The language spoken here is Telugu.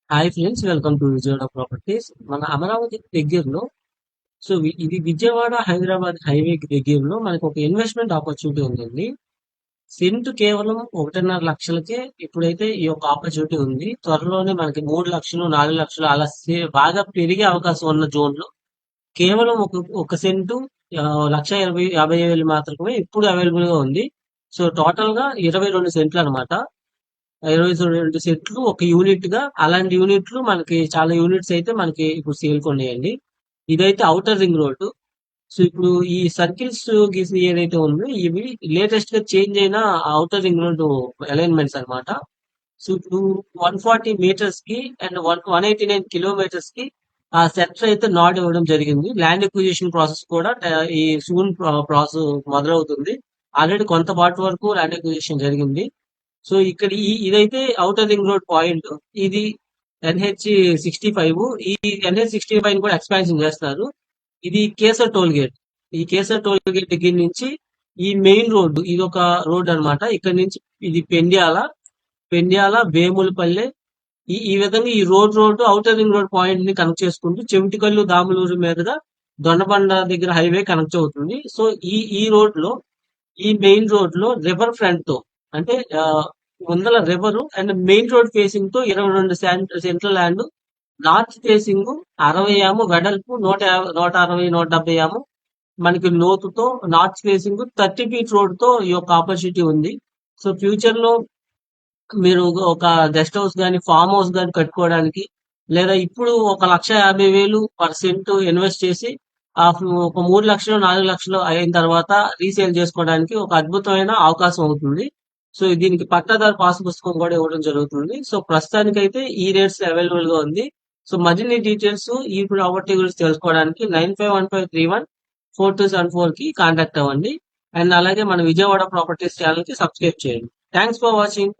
Hi friends, welcome to Vijayawada properties. మన అమరావతి దగ్గరలో, ఇది విజయవాడ హైదరాబాద్ హైవేకి దగ్గరలో మనకు ఒక ఇన్వెస్ట్మెంట్ ఆపర్చునిటీ ఉందండి. సెంట్ కేవలం 1.5 లక్షలకే ఇప్పుడైతే ఈ యొక్క ఆపర్చునిటీ ఉంది. త్వరలోనే మనకి 3 లక్షలు 4 లక్షలు అలా బాగా పెరిగే అవకాశం ఉన్న జోన్ లో కేవలం ఒక సెంటు 1,50,000 మాత్రమే ఇప్పుడు అవైలబుల్ గా ఉంది. సో టోటల్ గా 22 సెంట్లు అనమాట. 22 సెంట్లు ఒక యూనిట్ గా. అలాంటి యూనిట్లు మనకి చాలా యూనిట్స్ అయితే మనకి ఇప్పుడు సేల్ కొన్నాయండి. ఇదైతే అవుటర్ రింగ్ రోడ్. సో ఇప్పుడు ఈ సర్కిల్స్ గీసి ఏదైతే ఉందో ఇవి లేటెస్ట్ గా చేంజ్ అయిన అవుటర్ రింగ్ రోడ్ అలైన్మెంట్స్ అన్నమాట. సో ఇప్పుడు 140 మీటర్స్ కి అండ్ 189 కిలోమీటర్స్ కి ఆ సెక్టర్ అయితే నాడ్ ఇవ్వడం జరిగింది. ల్యాండ్ ఎక్విజిషన్ ప్రాసెస్ కూడా ఈ సూన్ ప్రాసెస్ మొదలవుతుంది. ఆల్రెడీ కొంత పార్ట్ వరకు ల్యాండ్ ఎక్విజిషన్ జరిగింది. సో ఇక్కడ ఇదైతే అవుటర్ రింగ్ రోడ్ పాయింట్. ఇది NH 65. ఈ NH 65 కూడా ఎక్స్పాన్షన్ చేస్తున్నారు. ఇది కేసర్ టోల్ గేట్. ఈ కేసర్ టోల్ గేట్ దగ్గర నుంచి ఈ మెయిన్ రోడ్డు ఇది ఒక రోడ్ అన్నమాట. ఇక్కడ నుంచి ఇది పెండ్యాల వేములపల్లె. ఈ విధంగా ఈ road outer ring road point ని కనెక్ట్ చేసుకుంటూ చెవిటికల్లు దాములూరు మీదుగా దొండబండ దగ్గర హైవే కనెక్ట్ అవుతుంది. సో ఈ రోడ్ లో ఈ మెయిన్ రోడ్ లో రివర్ ఫ్రంట్ తో, అంటే ముందల river and main road facing తో 22 సెంట్ల ల్యాండ్. నార్త్ ఫేసింగ్ 60 ఏమో వెడల్పు, 160 170 ఏమో మనకి లోతుతో నార్త్ ఫేసింగ్ 30 ఫీట్ రోడ్ తో ఈ యొక్క ఆపర్చునిటీ ఉంది. సో ఫ్యూచర్ లో మీరు ఒక గెస్ట్ హౌస్ గాని, ఫామ్ హౌస్ గాని కట్టుకోవడానికి, లేదా ఇప్పుడు 1,50,000 పర్ సెంట్ ఇన్వెస్ట్ చేసి ఒక 3 లక్షలు 4 లక్షలు అయిన తర్వాత రీసేల్ చేసుకోవడానికి ఒక అద్భుతమైన అవకాశం అవుతుంది. సో దీనికి పట్టాదారు పాస్ పుస్తకం కూడా ఇవ్వడం జరుగుతుంది. సో ప్రస్తుతానికైతే ఈ రేట్స్ అవైలబుల్ గా ఉంది. సో మరిన్ని డీటెయిల్స్ ఈ ప్రాపర్టీ గురించి తెలుసుకోవడానికి 9515314274 కి కాంటాక్ట్ అవ్వండి. అండ్ అలాగే మన విజయవాడ ప్రాపర్టీస్ ఛానల్ కి సబ్స్క్రైబ్ చేయండి. Thanks for watching.